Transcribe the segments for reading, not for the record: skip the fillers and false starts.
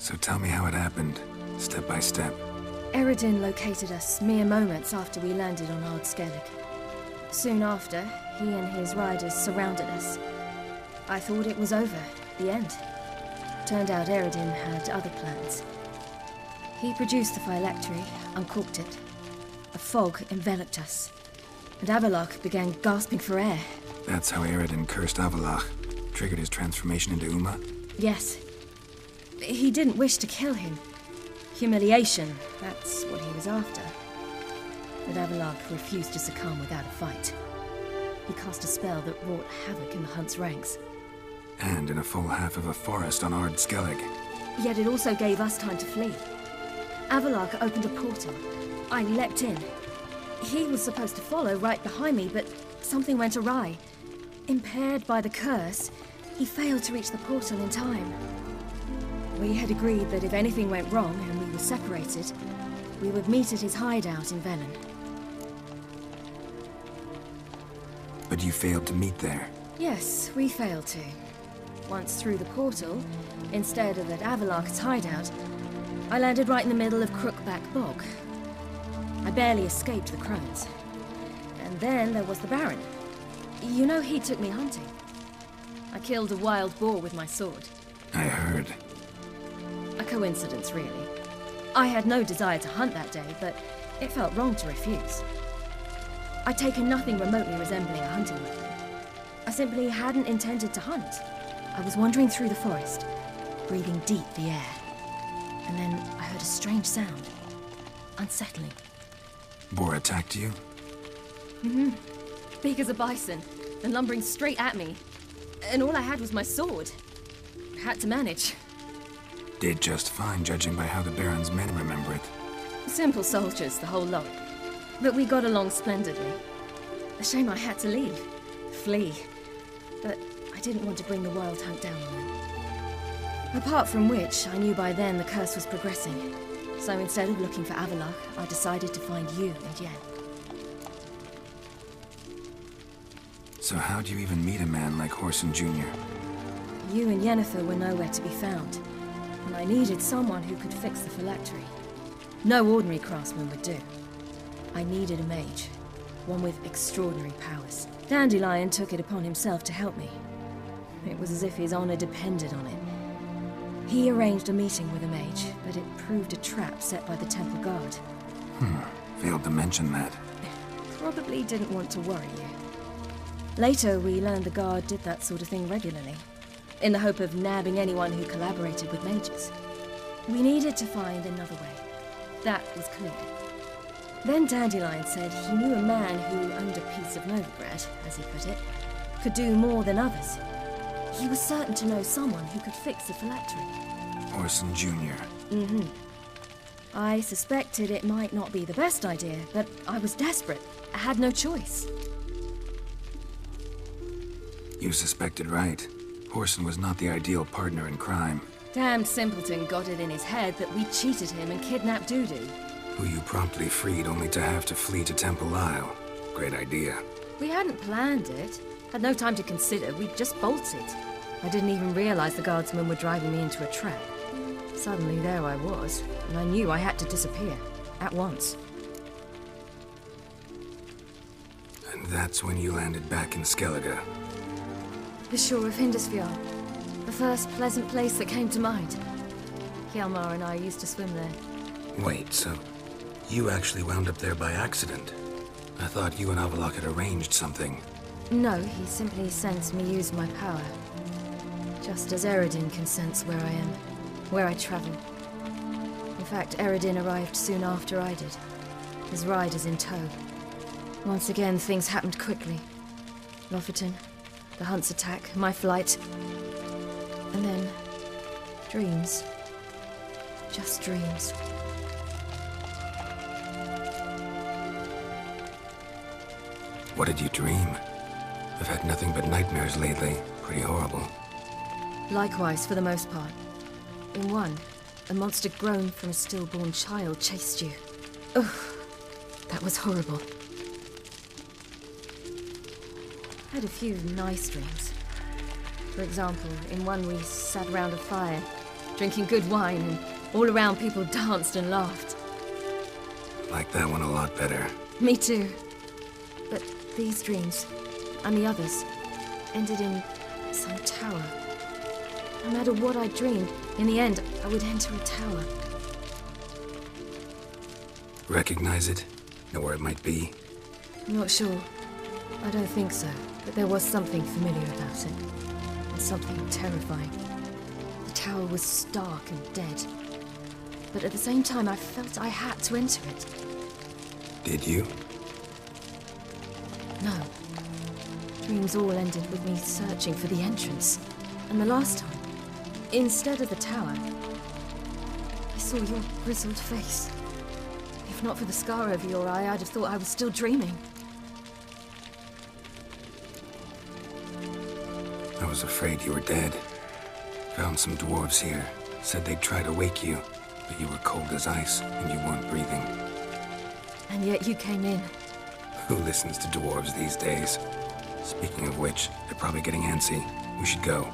So tell me how it happened, step by step. Eredin located us mere moments after we landed on Ard Skellig. Soon after, he and his riders surrounded us. I thought it was over, the end. Turned out Eredin had other plans. He produced the phylactery, uncorked it. A fog enveloped us, and Avallac'h began gasping for air. That's how Eredin cursed Avallac'h, triggered his transformation into Uma? Yes. He didn't wish to kill him. Humiliation, that's what he was after. But Avallac'h refused to succumb without a fight. He cast a spell that wrought havoc in the hunt's ranks. And in a full half of a forest on Ard Skellig. Yet it also gave us time to flee. Avallac'h opened a portal. I leapt in. He was supposed to follow right behind me, but something went awry. Impaired by the curse, he failed to reach the portal in time. We had agreed that if anything went wrong and we were separated, we would meet at his hideout in Velen. But you failed to meet there. Yes, we failed to. Once through the portal, instead of at Avallac'h's hideout, I landed right in the middle of Crookback Bog. I barely escaped the crones. And then there was the Baron. You know, he took me hunting. I killed a wild boar with my sword. I heard. A coincidence, really. I had no desire to hunt that day, but it felt wrong to refuse. I'd taken nothing remotely resembling a hunting weapon. I simply hadn't intended to hunt. I was wandering through the forest, breathing deep the air. And then I heard a strange sound. Unsettling. Boar attacked you? Mm-hmm. Big as a bison, and lumbering straight at me. And all I had was my sword. Had to manage. Did just fine, judging by how the Baron's men remember it. Simple soldiers, the whole lot. But we got along splendidly. A shame I had to leave. Flee. But I didn't want to bring the wild hunt down on them. Apart from which, I knew by then the curse was progressing. So instead of looking for Avallac'h, I decided to find you and Yen. So how'd you even meet a man like Whoreson Jr.? You and Yennefer were nowhere to be found. And I needed someone who could fix the phylactery. No ordinary craftsman would do. I needed a mage. One with extraordinary powers. Dandelion took it upon himself to help me. It was as if his honor depended on it. He arranged a meeting with a mage, but it proved a trap set by the Temple Guard. Failed to mention that. Probably didn't want to worry you. Later, we learned the Guard did that sort of thing regularly, in the hope of nabbing anyone who collaborated with mages. We needed to find another way. That was clear. Then Dandelion said he knew a man who owned a piece of Novigrad, as he put it, could do more than others. He was certain to know someone who could fix the phylactery. Whoreson Jr. Mm-hmm. I suspected it might not be the best idea, but I was desperate. I had no choice. You suspected right. Whoreson was not the ideal partner in crime. Damned simpleton got it in his head that we cheated him and kidnapped Dudu. Who you promptly freed only to have to flee to Temple Isle. Great idea. We hadn't planned it. Had no time to consider. We just bolted. I didn't even realize the guardsmen were driving me into a trap. Suddenly there I was, and I knew I had to disappear. At once. And that's when you landed back in Skellige. The shore of Hindisfjord. The first pleasant place that came to mind. Hjalmar and I used to swim there. Wait, so you actually wound up there by accident? I thought you and Avallac'h had arranged something. No, he simply sensed me use my power. Just as Eredin can sense where I am, where I travel. In fact, Eredin arrived soon after I did, his riders in tow. Once again, things happened quickly. Lofoten, the hunt's attack, my flight. And then, dreams. Just dreams. What did you dream? I've had nothing but nightmares lately. Pretty horrible. Likewise, for the most part. In one, a monster grown from a stillborn child chased you. Ugh, that was horrible. I had a few nice dreams. For example, in one we sat around a fire, drinking good wine, and all around people danced and laughed. Like that one a lot better. Me too. But these dreams, and the others, ended in some tower. No matter what I dreamed, in the end, I would enter a tower. Recognize it? Know where it might be? Not sure. I don't think so. But there was something familiar about it. And something terrifying. The tower was stark and dead. But at the same time, I felt I had to enter it. Did you? No. Dreams all ended with me searching for the entrance. And the last time, instead of the tower, I saw your grizzled face. If not for the scar over your eye, I'd have thought I was still dreaming. I was afraid you were dead. Found some dwarves here. Said they'd try to wake you, but you were cold as ice and you weren't breathing. And yet you came in. Who listens to dwarves these days? Speaking of which, they're probably getting antsy. We should go.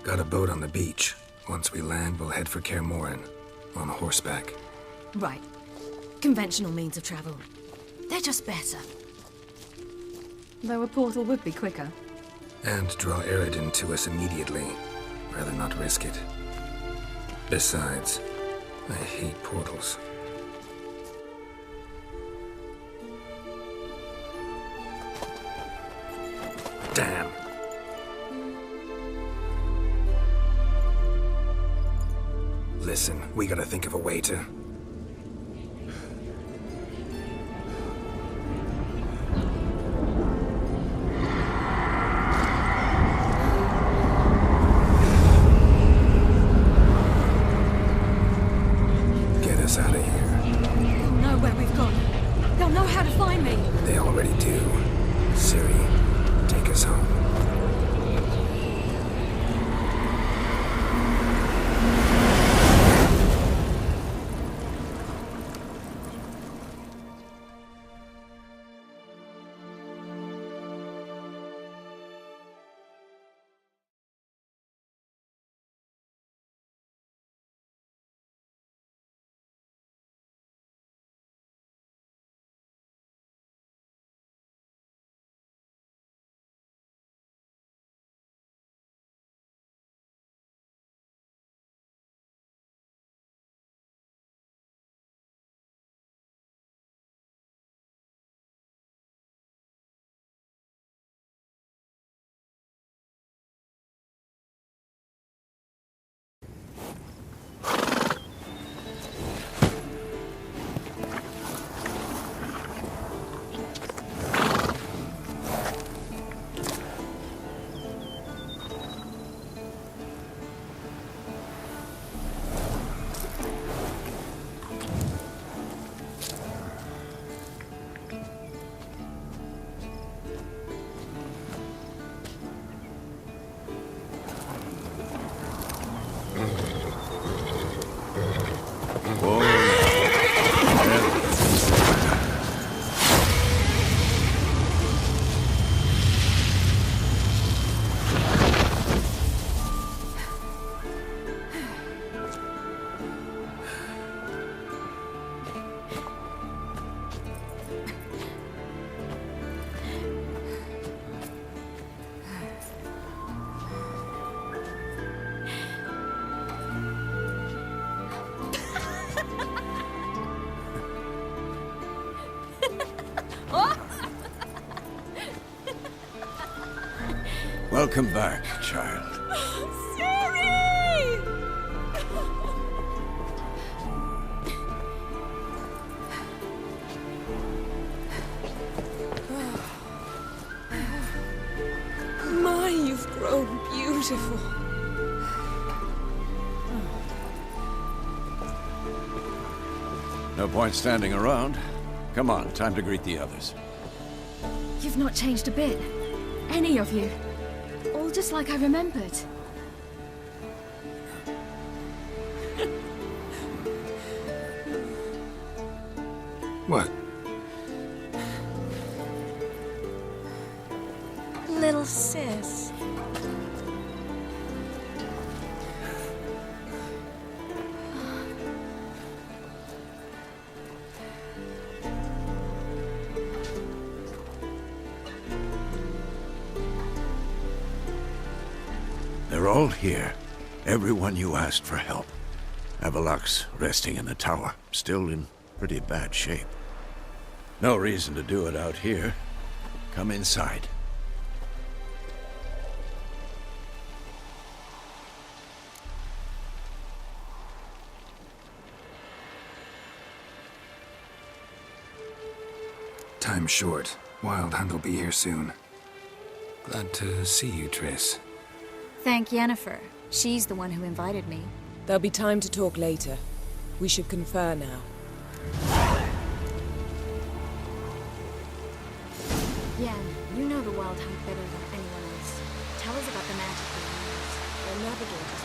Got a boat on the beach. Once we land, we'll head for Kaer Morhen. On horseback. Right. Conventional means of travel. They're just better. Though a portal would be quicker. And draw Eredin to us immediately. Rather not risk it. Besides, I hate portals. Damn. Listen, we gotta think of a way to... get us out of here. They'll know where we've gone. They'll know how to find me. They already do. Ciri, take us home. Welcome back, child. Ciri! My, you've grown beautiful. No point standing around. Come on, time to greet the others. You've not changed a bit. Any of you. All just like I remembered. What? Little sis. They're all here. Everyone you asked for help. Avalok's resting in the tower, still in pretty bad shape. No reason to do it out here. Come inside. Time's short. Wild Hunt will be here soon. Glad to see you, Triss. Thank Yennefer. She's the one who invited me. There'll be time to talk later. We should confer now. Yen, you know the Wild Hunt better than anyone else. Tell us about the magic they use. Their navigators